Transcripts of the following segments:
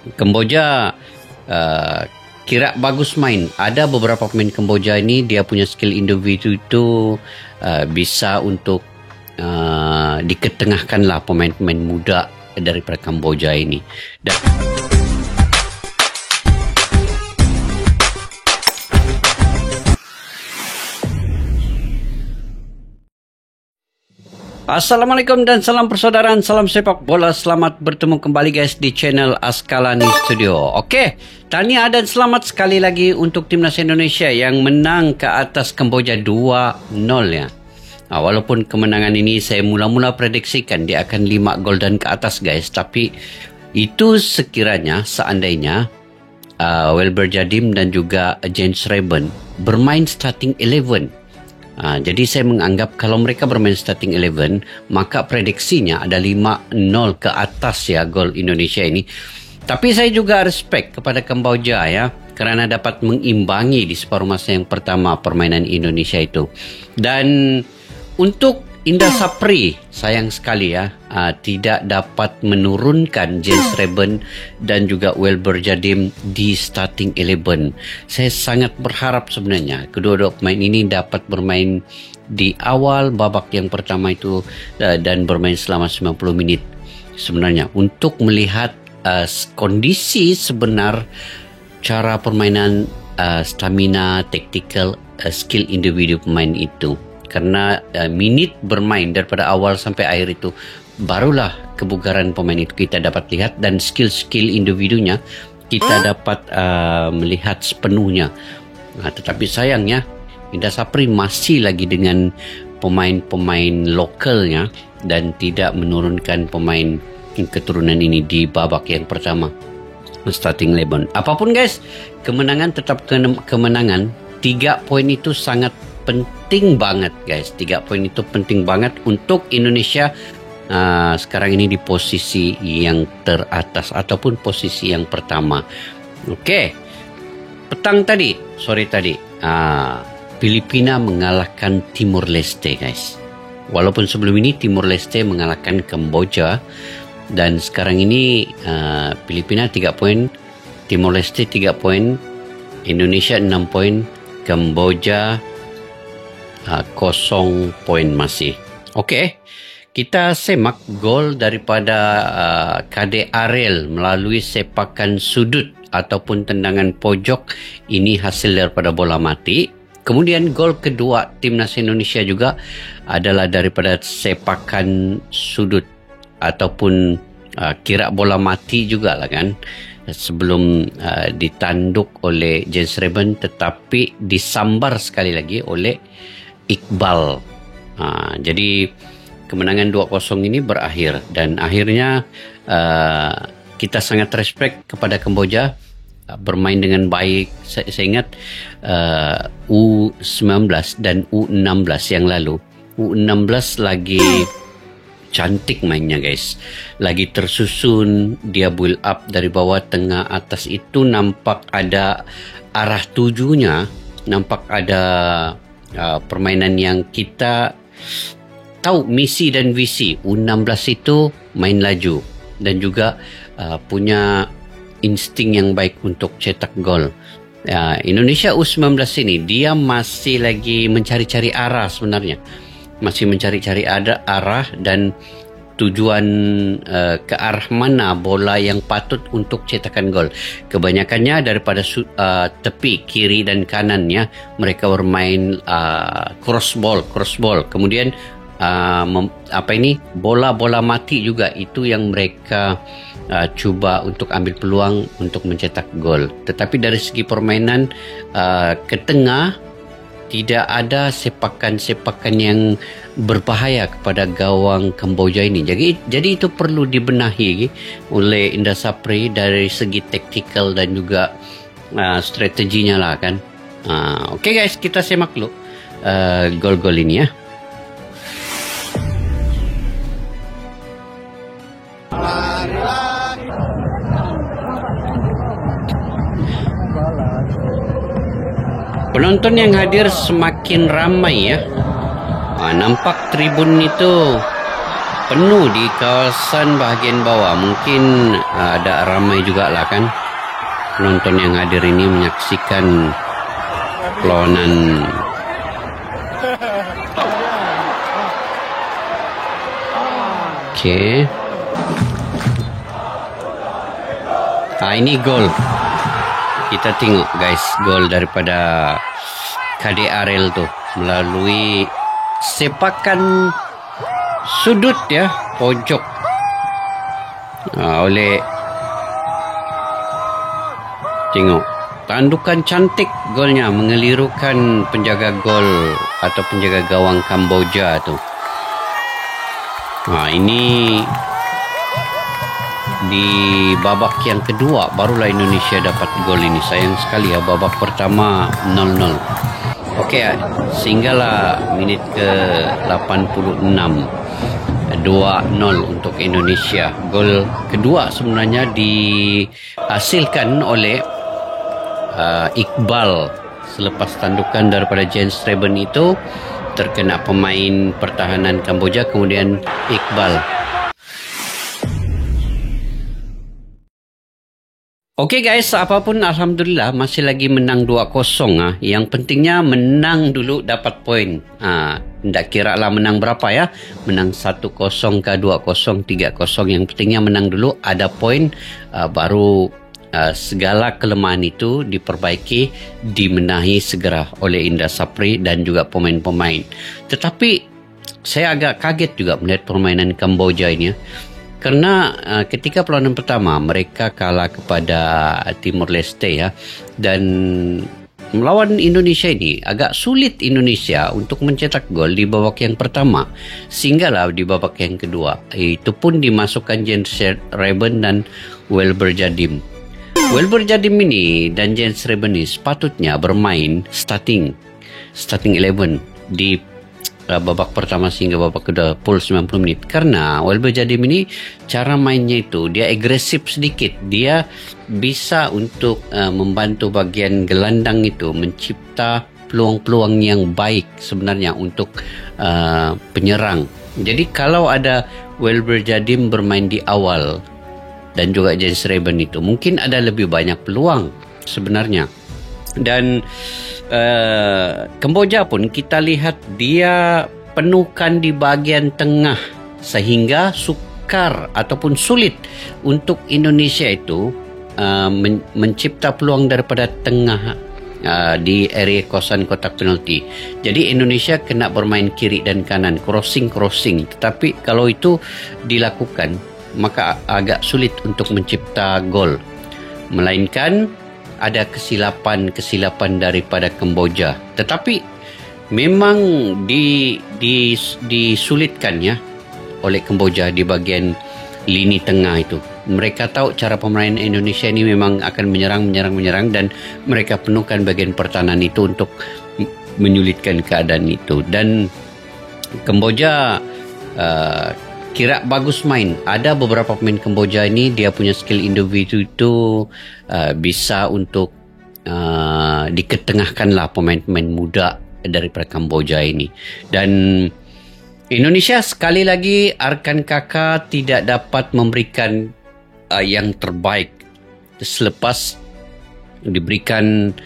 Kamboja kira bagus main. Ada beberapa pemain Kamboja ini dia punya skill individu itu bisa untuk diketengahkan lah pemain-pemain muda daripada Kamboja ini. Dan Assalamualaikum dan salam persaudaraan, salam sepak bola. Selamat bertemu kembali guys di channel Askalani Studio. Okey, tahniah dan selamat sekali lagi untuk timnas Indonesia yang menang ke atas Kamboja 2-0 ya. Walaupun kemenangan ini saya mula-mula prediksikan dia akan 5 gol dan ke atas guys, tapi itu sekiranya seandainya Welber Jadim dan juga Jens Reben bermain starting 11. Jadi saya menganggap kalau mereka bermain starting 11, maka prediksinya ada 5-0 ke atas ya gol Indonesia ini. Tapi saya juga respect kepada Kamboja ya, kerana dapat mengimbangi di separuh masa yang pertama permainan Indonesia itu. Dan untuk Indra Sapri, sayang sekali ya, tidak dapat menurunkan Jens Reben dan juga Welber Jadim di starting 11. Saya sangat berharap sebenarnya kedua-dua pemain ini dapat bermain di awal babak yang pertama itu dan bermain selama 90 menit sebenarnya untuk melihat kondisi sebenar cara permainan, stamina, tactical, skill individu pemain itu. Karena minit bermain daripada awal sampai akhir itu barulah kebugaran pemain itu kita dapat lihat, dan skill-skill individunya kita dapat melihat sepenuhnya. Tetapi sayangnya Indra Sapri masih lagi dengan pemain-pemain lokalnya dan tidak menurunkan pemain keturunan ini di babak yang pertama starting 11. Apapun guys, kemenangan tetap kemenangan. 3 poin itu sangat penting banget guys. 3 poin itu penting banget untuk Indonesia sekarang ini di posisi yang teratas ataupun posisi yang pertama. Okey, sore tadi Filipina mengalahkan Timor Leste guys. Walaupun sebelum ini Timor Leste mengalahkan Kamboja, dan sekarang ini Filipina 3 poin, Timor Leste 3 poin, Indonesia 6 poin, Kamboja 0 poin masih. Okey, kita semak gol daripada Kade Ariel melalui sepakan sudut ataupun tendangan pojok. Ini hasil daripada bola mati. Kemudian gol kedua timnas Indonesia juga adalah daripada sepakan sudut ataupun kira bola mati jugalah kan, sebelum ditanduk oleh Jens Reben tetapi disambar sekali lagi oleh Iqbal. Jadi kemenangan 2-0 ini berakhir, dan akhirnya kita sangat respect kepada Kamboja, bermain dengan baik. Saya ingat U19 dan U16 yang lalu, U16 lagi cantik mainnya guys, lagi tersusun, dia build up dari bawah, tengah, atas itu nampak ada arah tujunya, nampak ada permainan yang kita tahu misi dan visi. U16 itu main laju dan juga punya insting yang baik untuk cetak gol. Indonesia U19 ini dia masih lagi mencari-cari arah sebenarnya, masih mencari-cari arah dan tujuan ke arah mana bola yang patut untuk cetakan gol. Kebanyakannya daripada tepi kiri dan kanannya mereka bermain cross ball. Kemudian bola mati juga itu yang mereka cuba untuk ambil peluang untuk mencetak gol. Tetapi dari segi permainan ke tengah tidak ada sepakan-sepakan yang berbahaya kepada gawang Kamboja ini. Jadi itu perlu dibenahi oleh Indra Sapri dari segi taktikal dan juga strateginya lah kan. Okey guys, kita semak dulu gol-gol ini ya. Penonton yang hadir semakin ramai ya. Nampak tribun itu penuh di kawasan bahagian bawah. Mungkin ada ramai juga lah kan penonton yang hadir ini menyaksikan perlawanan. Okey. Ini gol. Kita tengok guys, gol daripada KDRL tu melalui sepakan sudut ya, pojok oleh, tengok tandukan cantik golnya mengelirukan penjaga gol atau penjaga gawang Kamboja tu. Ini di babak yang kedua barulah Indonesia dapat gol ini. Sayang sekali ya, babak pertama 0-0. Okey, sehinggalah minit ke 86 2-0 untuk Indonesia. Gol kedua sebenarnya dihasilkan oleh Iqbal selepas tandukan daripada Jens Reben itu terkena pemain pertahanan Kamboja, kemudian Iqbal. Okey guys, apapun alhamdulillah masih lagi menang 2-0 . Yang pentingnya menang dulu dapat poin. Tidak kira lah menang berapa ya. Menang 1-0 ke 2-0, 3-0. Yang pentingnya menang dulu, ada poin, baru segala kelemahan itu diperbaiki, dimenahi segera oleh Indra Sapri dan juga pemain-pemain. Tetapi saya agak kaget juga melihat permainan Kamboja ini ya. Kerana ketika perlawanan pertama mereka kalah kepada Timor Leste ya, dan melawan Indonesia ini agak sulit Indonesia untuk mencetak gol di babak yang pertama, sehinggalah di babak yang kedua itu pun dimasukkan Jens Reben dan Welber Jadim. Welber Jadim ini dan Jens Reben ini sepatutnya bermain starting 11 di babak pertama sehingga babak kedua full 90 menit. Karena Welber Jadim ini cara mainnya itu dia agresif sedikit. Dia bisa untuk membantu bagian gelandang itu mencipta peluang-peluang yang baik sebenarnya untuk penyerang. Jadi kalau ada Welber Jadim bermain di awal dan juga Jens Reben itu, mungkin ada lebih banyak peluang sebenarnya. Dan Kamboja pun kita lihat dia penuhkan di bahagian tengah sehingga sukar ataupun sulit untuk Indonesia itu mencipta peluang daripada tengah di area kawasan kotak penalti. Jadi Indonesia kena bermain kiri dan kanan, crossing. Tetapi kalau itu dilakukan, maka agak sulit untuk mencipta gol. Melainkan ada kesilapan daripada Kamboja. Tetapi memang disulitkan ya oleh Kamboja di bagian lini tengah itu. Mereka tahu cara pemain Indonesia ini memang akan menyerang dan mereka penuhkan bagian pertahanan itu untuk menyulitkan keadaan itu. Dan Kamboja kira bagus main. Ada beberapa pemain Kamboja ini dia punya skill individu itu bisa untuk diketengahkan lah pemain-pemain muda daripada Kamboja ini. Dan Indonesia sekali lagi Arkan Kakak tidak dapat memberikan yang terbaik selepas diberikan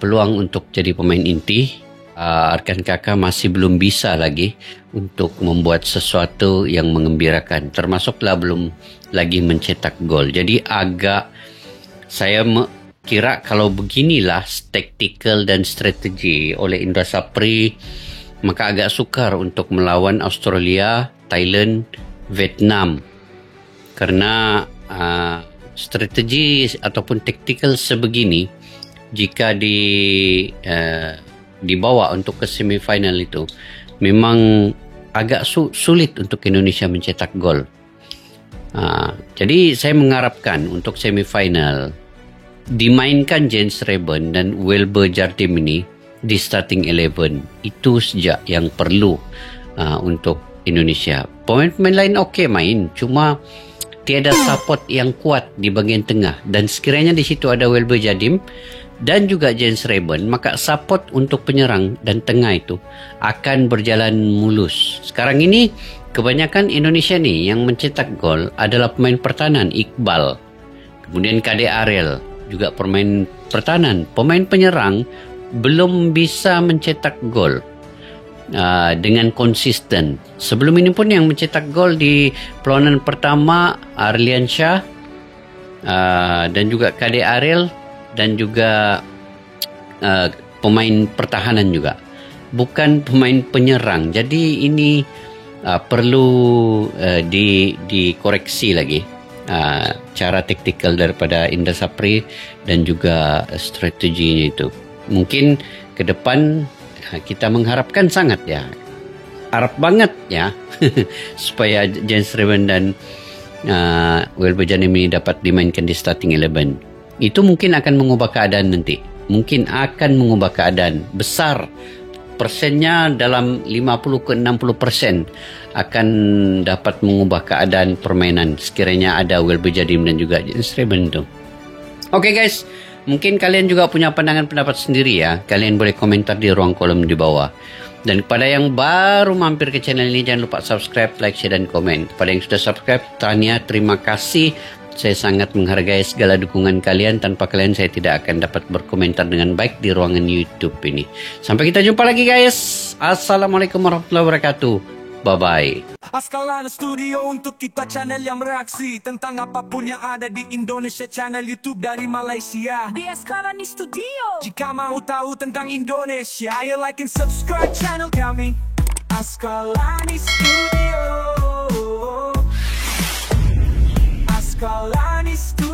peluang untuk jadi pemain inti. Arkan Kakak masih belum bisa lagi untuk membuat sesuatu yang mengembirakan, termasuklah belum lagi mencetak gol. Jadi agak saya kira kalau beginilah taktikal dan strategi oleh Indra Sapri, maka agak sukar untuk melawan Australia, Thailand, Vietnam. Karena strategi ataupun taktikal sebegini jika dibawa untuk ke semifinal itu memang agak sulit untuk Indonesia mencetak gol. Jadi saya mengharapkan untuk semifinal dimainkan Jens Reben dan Welber Jadim ini di starting 11. Itu saja yang perlu untuk Indonesia. Pemain-pemain lain okey main, cuma tiada support yang kuat di bahagian tengah. Dan sekiranya di situ ada Welber Jadim, dan juga Jens Reben, maka support untuk penyerang dan tengah itu akan berjalan mulus. Sekarang ini kebanyakan Indonesia ni yang mencetak gol adalah pemain pertahanan, Iqbal, kemudian Kade Ariel, juga pemain pertahanan. Pemain penyerang belum bisa mencetak gol dengan konsisten. Sebelum ini pun yang mencetak gol di perlawanan pertama Arlian Shah dan juga Kade Ariel dan juga pemain pertahanan juga, bukan pemain penyerang. Jadi ini perlu dikoreksi lagi cara taktikal daripada Indra Sapri dan juga strateginya itu. Mungkin ke depan kita mengharapkan sangat ya, harap banget ya supaya Jens Reben dan Welber Janim ini dapat dimainkan di starting 11. Itu mungkin akan mengubah keadaan nanti. Mungkin akan mengubah keadaan besar. Persennya dalam 50 ke 60% akan dapat mengubah keadaan permainan sekiranya ada Welber Jadim dan juga Jens Reben itu. Oke guys, mungkin kalian juga punya pendapat sendiri ya. Kalian boleh komentar di ruang kolom di bawah. Dan kepada yang baru mampir ke channel ini, jangan lupa subscribe, like, share dan komen. Kepada yang sudah subscribe, Tania, terima kasih. Saya sangat menghargai segala dukungan kalian. Tanpa kalian saya tidak akan dapat berkomentar dengan baik di ruangan YouTube ini. Sampai kita jumpa lagi guys. Assalamualaikum warahmatullahi wabarakatuh. Bye-bye. Askalani Studio untuk kita channel yang bereaksi tentang apapun yang ada di Indonesia. Channel YouTube dari Malaysia di Askalani Studio. Jika mau tahu tentang Indonesia, ayo like and subscribe channel kami Askalani Studio. Askalani Studio.